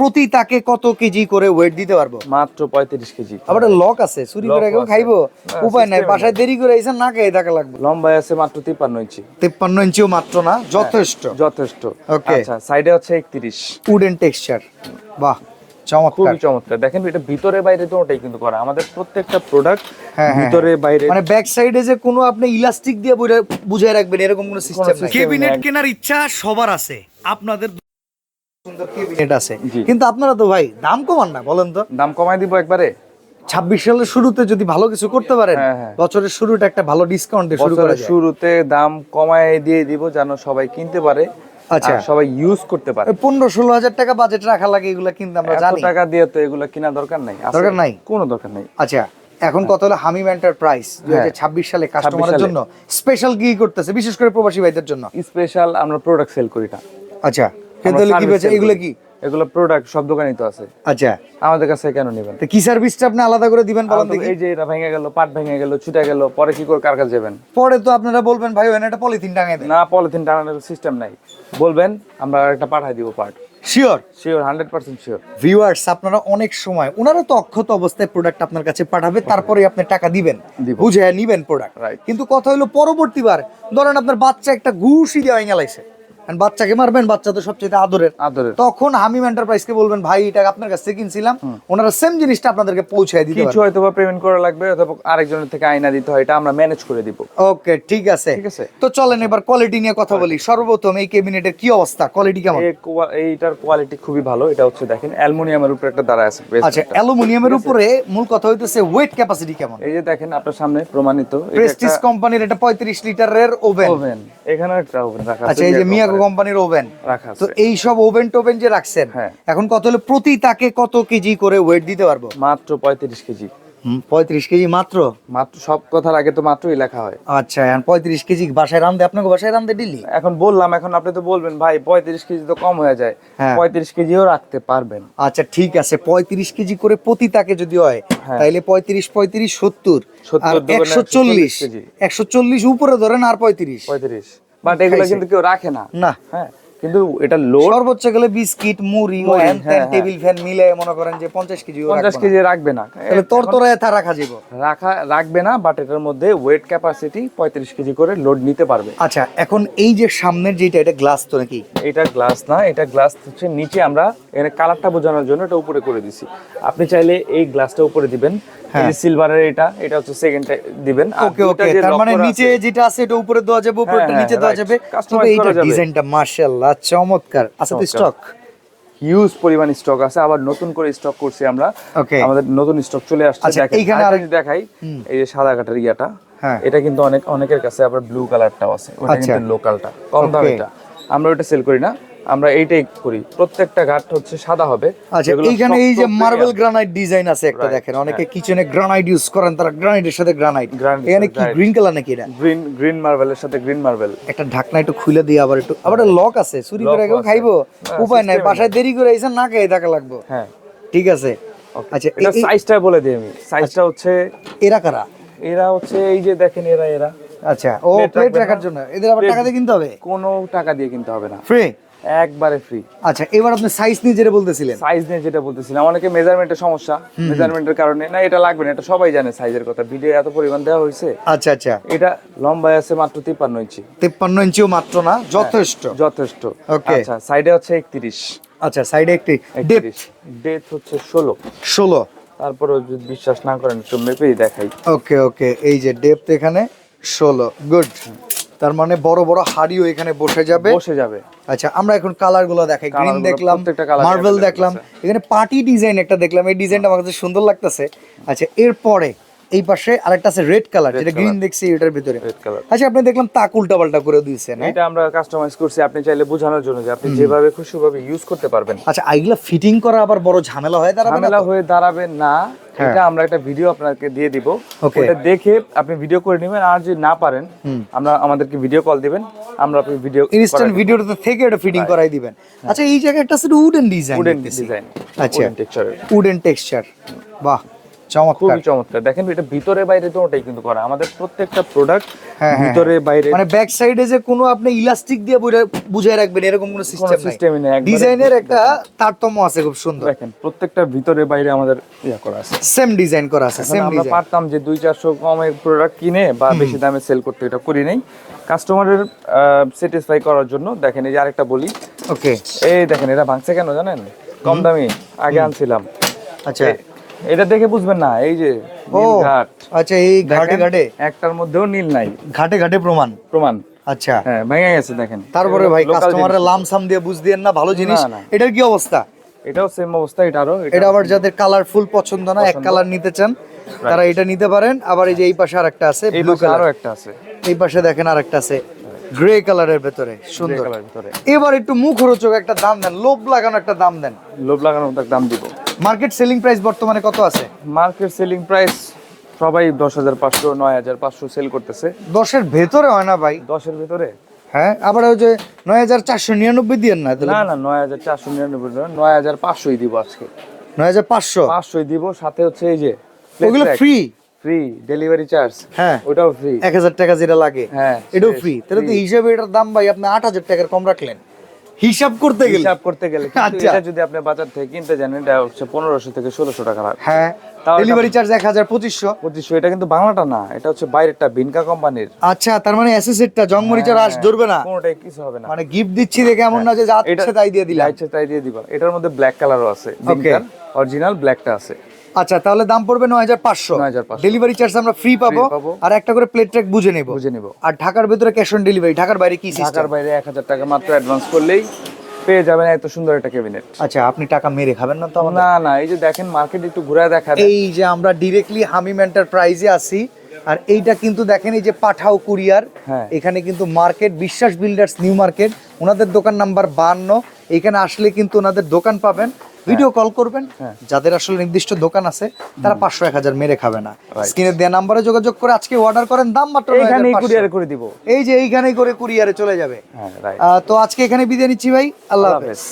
প্রতি তাকে কত কেজি করে ওয়েট দিতে পারবো? মাত্র 35 কেজি। আবার লক আছে, চুরি করে কেউ খাইবো? উপায় নাই, বাসায় দেরি করে আইছেন, না খেয়ে থাকা লাগবে। লম্বায় আছে মাত্র 53 ইঞ্চি। 53 ইঞ্চিও মাত্র না, যথেষ্ট। যথেষ্ট। ওকে। আচ্ছা, সাইডে হচ্ছে 31। উডেন টেক্সচার, বাহ চমৎকার। খুবই চমৎকার। দেখেন এটা ভিতরে বাইরে দুটোটাই কিন্তু করা, আমাদের প্রত্যেকটা প্রোডাক্ট হ্যাঁ, ভিতরে বাইরে। মানে ব্যাক সাইডে যে কোনো আপনি ইলাস্টিক দিয়ে বুঝায় রাখবেন এরকম কোনো সিস্টেম নাই। কেবিনেট কেনার ইচ্ছা সবার আছে, আপনাদের সুন্দর কেবিনেট আছে, জি। কিন্তু আপনারা তো ভাই দাম কমান না, বলেন তো? দাম কমাই দিব একবারে। 26 সালের শুরুতে যদি ভালো কিছু করতে পারেন, হ্যাঁ, হ্যাঁ। বছরের শুরুটা একটা ভালো ডিসকাউন্ট দিয়ে শুরু করা বছরের যায়। শুরুতে দাম কমায় দিয়ে দিব যেন সবাই কিনতে পারে, আচ্ছা। আর সবাই ইউজ করতে পারে। 15-16 হাজার টাকা বাজেট রাখা লাগে এগুলা, কিন্তু আমরা এত জানি টাকা দিয়ে তো এগুলো কেনা দরকার নাই। আছে? দরকার নাই? কোনো দরকার নাই। আচ্ছা, এখন কত হলো হামিম এন্টারপ্রাইজ 2026 সালে কাস্টমারের সালে। জন্য স্পেশাল কি করতেছে, বিশেষ করে প্রবাসী ভাইদের জন্য? স্পেশাল আমরা প্রোডাক্ট সেল করি না। আচ্ছা, আমরা কিন্তু কি service বেচে sell এগুলো? করি। কি এগুলো প্রোডাক্ট সব দোকানেই তো আছে, আচ্ছা, আমাদের কাছে কেন নেবেন? তো কি সার্ভিসটা আপনি আলাদা করে দিবেন বলেন দেখি? এই যে এটা ভেঙে গেল, পাট ভেঙে গেল, ছুটে গেল, পরে কি করে কার কাছে যাবেন? পরে তো আপনারা বলবেন ভাই ওখানে একটা পলিথিন টাঙায় দেন। না, পলিথিন টানানোর সিস্টেম নাই। বলবেন আমরা একটা পাঠাই দিব part. Sure? Sure, 100% sure. Viewers, আপনারা অনেক সময় ওনারা তো অক্ষত অবস্থায় প্রোডাক্ট আপনার কাছে পাঠাবে, তারপরে আপনি টাকা দিবেন, দিব। বুঝে নিবেন প্রোডাক্ট। Right. কিন্তু কথা হলো পরবর্তীবার ধরেন আপনার বাচ্চা একটা ঘুষি দিয়ে গেলাইছে, বাচ্চাকে মারবেন, বাচ্চা তো সবচেয়ে আদরের, তখন হামিম এন্টারপ্রাইজকে বলবেন ভাই এটা আপনার কাছ থেকে কিনছিলাম, ওনারা সেম জিনিসটা আপনাদেরকে পৌঁছায় দিতে কিছু পারবে। হয়তো বা পেমেন্ট করা লাগবে, অথবা আরেকজনের থেকে আইনা দিতে হয়, এটা আমরা ম্যানেজ করে দিব। ওকে, ঠিক আছে। ঠিক আছে। তো চলেন এবার কোয়ালিটি নিয়ে কথা বলি। সর্বপ্রথম এই ক্যাবিনেটের কি অবস্থা, কোয়ালিটি কেমন? এইটার কোয়ালিটি খুবই ভালো। এটা হচ্ছে দেখেন অ্যালুমিনিয়ামের উপরে একটা দাঁড়া আছে। আচ্ছা, অ্যালুমিনিয়ামের উপরে, মূল কথা হইতেছে ওয়েট ক্যাপাসিটি কেমন? এই যে দেখেন আপনার সামনে প্রমাণিত, প্রেস্টিজ কোম্পানির এটা 35 লিটারের ওভেন। ওভেন, এখানে একটা ওভেন রাখা আছে। আচ্ছা, এই যে মিয়াকো কোম্পানির ওভেন রাখা আছে। তো এই সব ওভেন টোভেন যে রাখছেন, হ্যাঁ। এখন কত হলো প্রতি তাকে কত কেজি করে ওয়েট দিতে পারবো? মাত্র 35 কেজি। 35 কেজি মাত্র? মাত্র, সব কথার আগে তো মাত্রই লেখা হয়। আচ্ছা, এখন 35 কেজি বাসায় রান্ধে, আপনাকে বাসায় রান্ধে ডেইলি? এখন বললাম, এখন আপনি তো বলবেন ভাই 35 কেজি তো কম হয়ে যায়। হ্যাঁ। 35 কেজিও রাখতে পারবেন। আচ্ছা, ঠিক আছে, 35 কেজি করে প্রতি তাকে যদি হয়, হ্যাঁ। তাইলে 35 70 আর 70 দোকানে 140 কেজি। 140 উপরে ধরেন আর 35। 35, বাট এগুলো কিন্তু কেউ রাখে না। না। হ্যাঁ, কিন্তু এটা লোড। সর্বোচ্চ গেলে বিস্কিট, মুড়ি, হ্যাঁ, হ্যাঁ। টেবিল ফ্যান মিলে মনে করেন যে 50 কেজি 50 কেজি রাখবে না। তাহলে তরতরায় তা রাখা যাবে? রাখবে না, বাট এটার মধ্যে ওয়েট ক্যাপাসিটি 35 কেজি করে লোড নিতে পারবে। আচ্ছা, এখন এই যে সামনের যেটা, এটা গ্লাস তো নাকি? এটা গ্লাস না, এটা গ্লাস হচ্ছে নিচে আমরা এখানে কালারটা বোঝানোর জন্য এটা উপরে করে দিছি। আপনি চাইলে এই গ্লাসটা উপরে দিবেন, এই যে সিলভারের এটা হচ্ছে সেকেন্ডটা দিবেন। ওকে ওকে, তার মানে নিচে যেটা আছে এটা উপরে দেওয়া যাবে, উপরটা নিচে দেওয়া যাবে। তবে এইটা ডিজাইনটা মাশাআল্লাহ চমৎকার। আচ্ছা, তো স্টক হিউজ পরিমাণ স্টক আছে, আবার নতুন করে স্টক করছি আমরা। আমাদের নতুন স্টক চলে আসছে। আচ্ছা, দেখেন এইখানে আরেকটা দেখাই, এই যে সাদা কাঠের ইয়াটা, এটা কিন্তু অনেকের কাছে আবার ব্লু কালারটাও আছে, ওটা কিন্তু লোকালটা কম দাম। এটা আমরা ওটা সেল করি না, আমরা এইটাই করি। প্রত্যেকটা ঘাট হচ্ছে সাদা হবে। আচ্ছা, এইখানে এই যে মার্বেল গ্রানাইট ডিজাইন আছে একটা, দেখেন অনেকে কিচেনে গ্রানাইট ইউজ করেন, তারা গ্রানাইটের সাথে গ্রানাইট। এখানে কি গ্রিন কালার নাকি? এটা গ্রিন মার্বেলের সাথে গ্রিন মার্বেল। একটা ঢাকনা একটু খুলে দিয়ে আবার লক আছে, চুরি করে কেউ খাইবো? উপায় নাই, বাসায় দেরি করে আইছেন, না খেয়ে থাকা লাগবে। হ্যাঁ, ঠিক আছে। আচ্ছা, এটা সাইজটা বলে দিই আমি। সাইজটা হচ্ছে, এরা কারা? এরা হচ্ছে এই যে দেখেন, এরা। আচ্ছা, ও প্লেট রাখার জন্য। এদের আবার টাকা দিয়ে কিনতে হবে? কোনো টাকা দিয়ে কিনতে হবে না, ফ্রি, একবারে ফ্রি। আচ্ছা, এবার আপনি সাইজ নিয়ে যেটা বলতেছিলেন। সাইজ নিয়ে যেটা বলতেছিলাম, অনেকে মেজারমেন্টের সমস্যা, মেজারমেন্টের কারণে না এটা লাগবে না, এটা সবাই জানে সাইজের কথা, ভিডিও এত পরিমাণ দেওয়া হয়েছে। আচ্ছা আচ্ছা, এটা লম্বায় আছে মাত্র 53 ইঞ্চি। 53 ইঞ্চিও মাত্র না, যথেষ্ট। যথেষ্ট। ওকে। আচ্ছা, সাইডে হচ্ছে 31। আচ্ছা, সাইডে একটি ডেপথ হচ্ছে 16। তারপরে যদি বিশ্বাস না করেন একটু মেপেই দেখাই। ওকে ওকে, এই যে ডেপথ এখানে 16। গুড। তার মানে বড় বড় হাড়িও এখানে বসে যাবে। আচ্ছা, আমরা এখন কালার গুলো দেখাই। গ্রিন দেখলাম, মার্বেল দেখলাম, এখানে পার্টি ডিজাইন একটা দেখলাম, এই ডিজাইনটা আমার কাছে সুন্দর লাগতেছে। আচ্ছা, এরপরে এই পাশে আরেকটা আছে রেড কালার, যেটা গ্রিন দেখছি এটার ভিতরে। আচ্ছা, আপনি দেখলাম তাক উল্টা পাল্টা করে দিয়েছেন। এটা আমরা কাস্টমাইজ করছি, আপনি চাইলে বোঝানোর জন্য যে আপনি যেভাবে খুশি ভাবে ইউজ করতে পারবেন। আচ্ছা, এইগুলা ফিটিং করা আবার বড় ঝামেলা হয়ে দাঁড়াবে না। এটা আমরা একটা ভিডিও আপনাকে দিয়ে দিব, ওটা দেখে আপনি ভিডিও করে নেবেন। আর যদি না পারেন, আমাদেরকে ভিডিও কল দিবেন, আমরা আপনি ভিডিও ইনস্ট্যান্ট ভিডিওতে থেকে এটা ফিটিং করাই দিবেন। আচ্ছা, এই জায়গায় একটা আছে উডেন ডিজাইন। আচ্ছা, উডেন টেক্সচার, বাহ চমৎকার, খুবই চমৎকার। দেখেন এটা ভিতরে বাইরে দুটোই কিন্তু করা, আমাদের প্রত্যেকটা প্রোডাক্ট ভিতরে বাইরে। মানে ব্যাক সাইডে যে কোনো আপনি ইলাস্টিক দিয়ে বুঝায় রাখবেন এরকম কোনো সিস্টেম নেই, ডিজাইনের একটা তারতম্য আছে, খুব সুন্দর। দেখেন প্রত্যেকটা ভিতরে বাইরে আমাদের করা আছে, সেম ডিজাইন করা আছে, সেম আমরা ডিজাইন। পারতাম যে 200-400 কমের প্রোডাক্ট কিনে বা বেশি দামে সেল করতে, এটা করি নাই কাস্টমারের স্যাটিসফাই করার জন্য। দেখেন এই যে আরেকটা বলি, ওকে এই দেখেন এটা ভাঙছে কেন জানেন? কম দামি আগে আনছিলাম। আচ্ছা, এটা দেখে বুঝবেন না, এই যে নীল ঘাট। আচ্ছা এই ঘাটে ঘাটে একটার মধ্যেও নীল নাই, ঘাটে ঘাটে প্রমাণ। আচ্ছা, হ্যাঁ ভেঙে গেছে দেখেন। তারপরে ভাই কাস্টমারের লামসাম দিয়ে বুঝ দিয়েন না, ভালো জিনিস। এটার কি অবস্থা? এটাও সেম অবস্থা, এটা আবার যাদের কালারফুল পছন্দ না, এক কালার নিতে চান, তারা এটা নিতে পারেন। আবার এই যে এই পাশে আরেকটা আছে ব্লু কালার, আরো একটা আছে এই পাশে দেখেন আরেকটা আছে গ্রে কালারের ভেতরে, সুন্দর। এবার একটু মুখরোচক একটা দাম দেন, লোভ লাগানো একটা দাম দেন। লোভ লাগানো দাম দিব। মার্কেট সেলিং প্রাইস বর্তমানে কত আছে? মার্কেট সেলিং প্রাইস সবাই 10,500 9,500 সেল করতেছে। 10-এর ভেতরে হয় না ভাই? 10-এর ভেতরে? হ্যাঁ, আবার ওই যে 9,499 দিয়েন না? না 9,499 9,500 দিব আজকে। 9,500 500 দিব, সাথে হচ্ছে এই যে ওগুলো ফ্রি ডেলিভারি চার্জ, হ্যাঁ ওটাও ফ্রি। 1,000 টাকা যেটা লাগে, হ্যাঁ এটাও ফ্রি। তাহলে তো হিসাবে এটার দাম ভাই আপনি 8,000 টাকার কম রাখলেন হিসাব করতে গেলে। কিন্তু এটা যদি আপনি বাজার থেকে কিনতে যান, এটা হচ্ছে 1500 থেকে 1600 টাকা লাগবে। হ্যাঁ, ডেলিভারি চার্জ 1,000 এটা কিন্তু বাংলাটা না, এটা হচ্ছে বাইরেরটা, ভিনকা কোম্পানির। আচ্ছা, তার মানে এসএসএরটা জংমরিচের আঁশ ধরবে না, কোনোটাই কিছু হবে না। মানে গিফট দিচ্ছি দেখে এমন না যে যা ইচ্ছে তাই দিয়ে দিলাম। ইচ্ছে তাই দিয়ে দিবা। এটার মধ্যে ব্ল্যাক কালারও আছে, ভিনকার অরিজিনাল ব্ল্যাকটা আছে। আচ্ছা, তাহলে দাম পড়বে 9,500। ডেলিভারি চার্জ আমরা ফ্রি পাবো, আর একটা করে প্লেট ট্র্যাক বুঝে নেব। আর ঢাকার ভিতরে ক্যাশ অন ডেলিভারি, ঢাকার বাইরে কি সিস্টেম? ঢাকার বাইরে 1,000 টাকা মাত্র অ্যাডভান্স করলেই পেয়ে যাবেন এত সুন্দর একটা ক্যাবিনেট। আচ্ছা, আপনি টাকা মেরে খাবেন না তো আমাদের? না, এই যে দেখেন মার্কেট একটু ঘুরায় দেখা। এই যে আমরা ডিরেক্টলি হামিম এন্টারপ্রাইজে আছি, আর এইটা কিন্তু দেখেন এই যে পাঠাও কুরিয়ার, এখানে কিন্তু মার্কেট বিশ্বাস বিল্ডার্স নিউ মার্কেট, ওনাদের দোকান নাম্বার 52। এখানে আসলে কিন্তু ওনাদের দোকান পাবেন, ভিডিও কল করবেন। যাদের আসলে নির্দিষ্ট দোকান আছে তারা 500-1000 মেরে খাবে না। স্ক্রিনে দেওয়া নাম্বারে যোগাযোগ করে আজকে অর্ডার করেন, দাম মাত্র এইখানেই কুরিয়ারে করে দিব। এই যে এইখানেই করে কুরিয়ারে চলে যাবে। তো আজকে এখানে বিদায় নিচ্ছি ভাই, আল্লাহ হাফেজ।